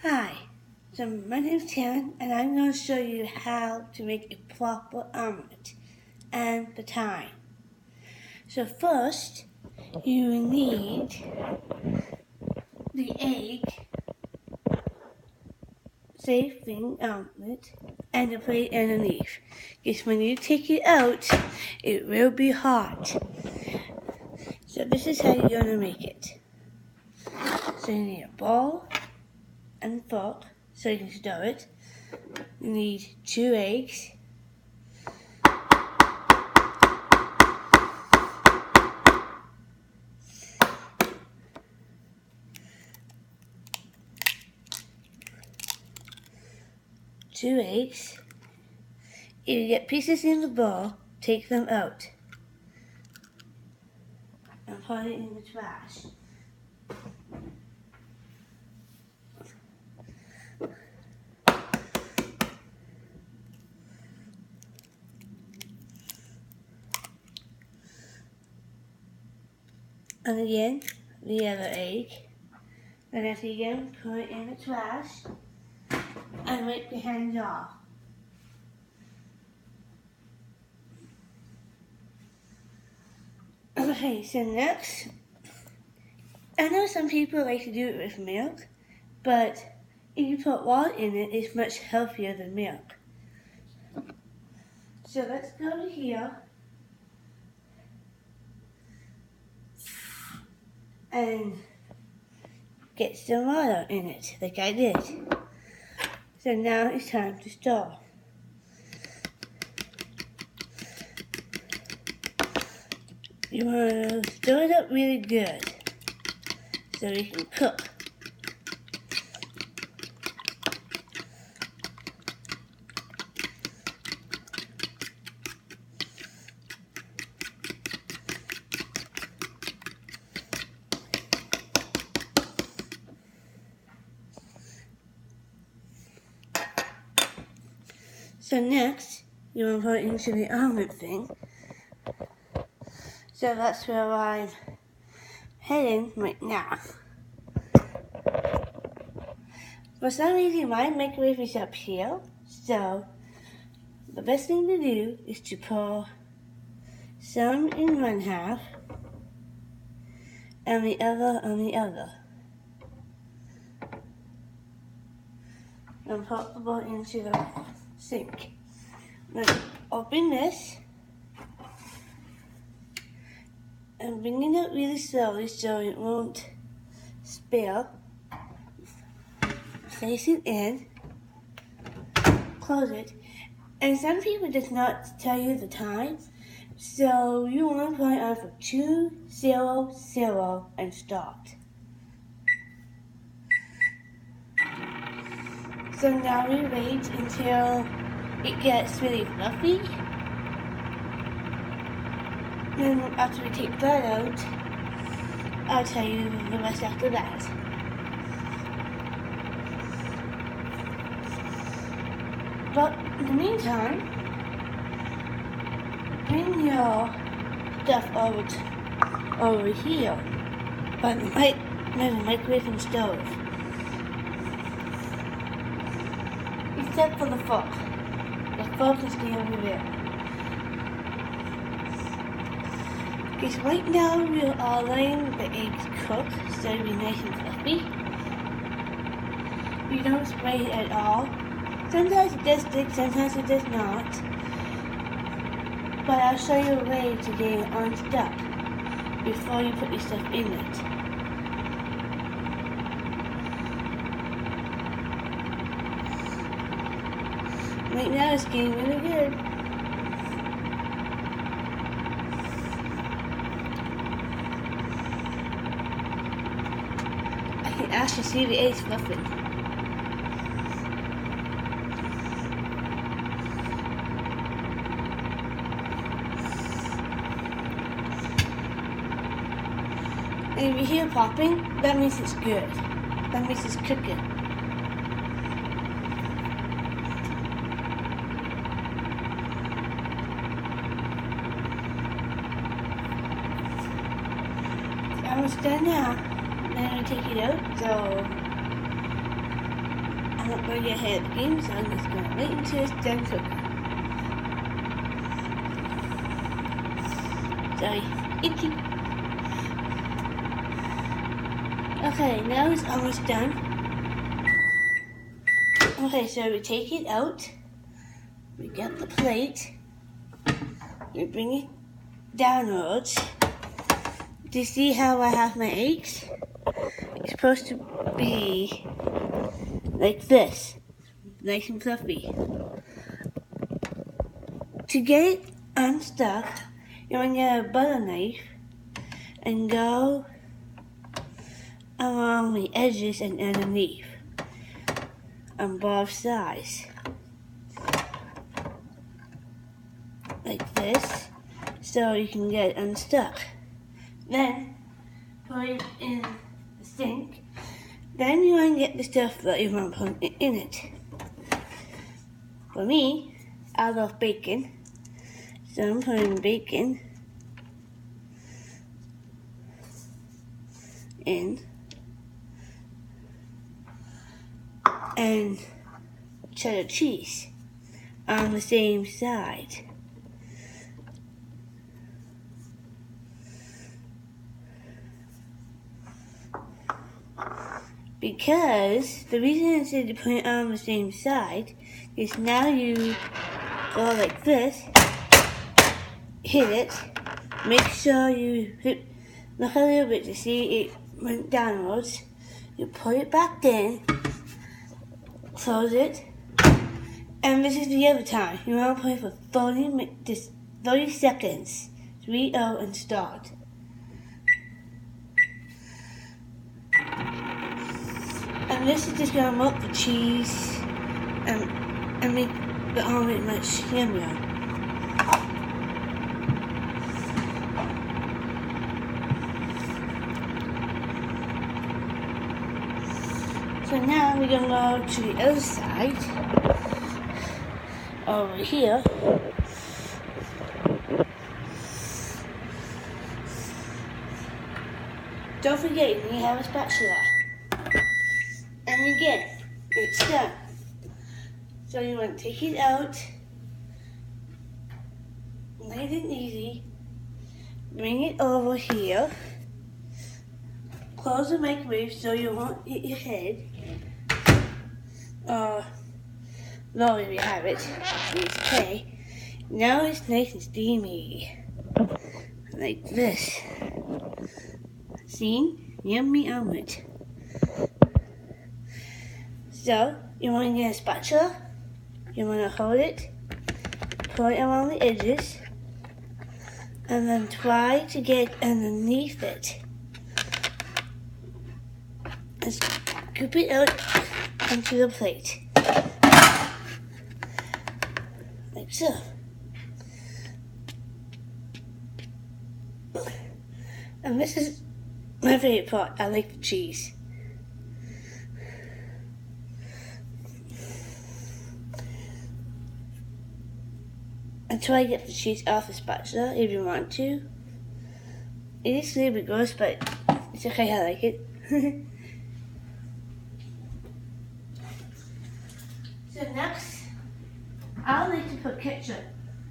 Hi, so my name is Taryn, and I'm going to show you how to make a proper omelette and the time. So first, you need the egg, saving omelette, and the plate underneath. Because when you take it out, it will be hot. So this is how you're going to make it. So you need a bowl and a fork so you can stir it. You need 2 eggs. Two eggs. If you get pieces in the bowl, take them out and put it in the trash. And again, the other egg. And then again, put it in the trash and wipe your hands off. Okay, so next, I know some people like to do it with milk, but if you put water in it, it's much healthier than milk. So let's go to here and get some water in it, like I did. So now it's time to stir. You want to stir it up really good so it can cook. So next, you want to put it into the omelet thing. So that's where I'm heading right now. For some reason, my microwave is up here, so the best thing to do is to pour some in one half and the other on the other. And put the bowl into the sink. Then open this and bring it up really slowly so it won't spill. Place it in, close it, and some people does not tell you the time, so you want to put it on for 2:00 and start. So now we wait until it gets really fluffy. Then after we take that out, I'll tell you the rest after that. But in the meantime, bring your stuff over here by the microwave and stove. Except for the fork. The fork is stay over there. Because right now we are letting the eggs cook so it'll be nice and fluffy. You don't spray it at all. Sometimes it does stick, sometimes it does not. But I'll show you a way to get it unstuck before you put your stuff in it. Right now it's getting really good. I can actually see the eggs fluffing. And if you hear popping, that means it's good. That means it's cooking. It's almost done now. Then I take it out, so When you hear the game song, it's going to wait until it's done cooking. Sorry, itchy. Okay, now it's almost done. Okay, so we take it out. We get the plate. We bring it downwards. Do you see how I have my eggs? It's supposed to be like this, nice and fluffy. To get it unstuck, you want to get a butter knife and go along the edges and underneath on both sides. Like this, so you can get it unstuck. Then, put it in the sink. Then you want to get the stuff that you want to put in it. For me, I love bacon. So I'm putting bacon in. And cheddar cheese on the same side. Because the reason I said to put it on the same side is now you go like this, hit it, make sure you look a little bit to see it went downwards, you put it back in, close it, and this is the other time. You want to put it for 30 seconds, 3-0 and start. And this is just going to melt the cheese and make the omelette much yummier. So now we're going to go to the other side, over here. Don't forget, you have a spatula. And again, it's done. So you want to take it out, nice and easy, bring it over here, close the microwave so you won't hit your head, or lower if you have it, it's okay. Now it's nice and steamy, like this. See? Yummy omelette. So, you want to get a spatula, you want to hold it, pull it along the edges, and then try to get underneath it. And scoop it out onto the plate. Like so. And this is my favorite part. I like the cheese. And try to get the cheese off the spatula if you want to. It is a little bit gross, but it's okay, I like it. So next, I like to put ketchup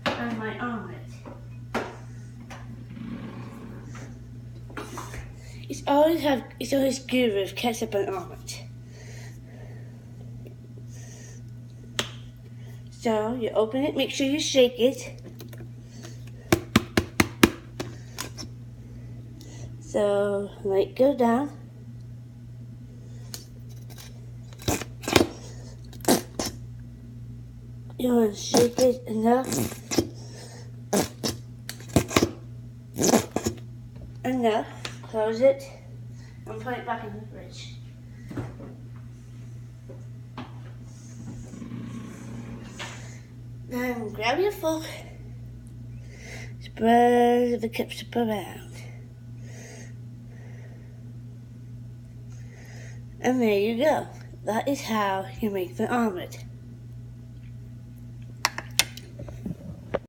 on my omelette. It's always good with ketchup and omelette. So you open it, make sure you shake it. So let it go down. You want to shake it enough. Enough. Close it and put it back in the fridge. Then grab your fork, spread the ketchup around, and there you go. That is how you make the omelette.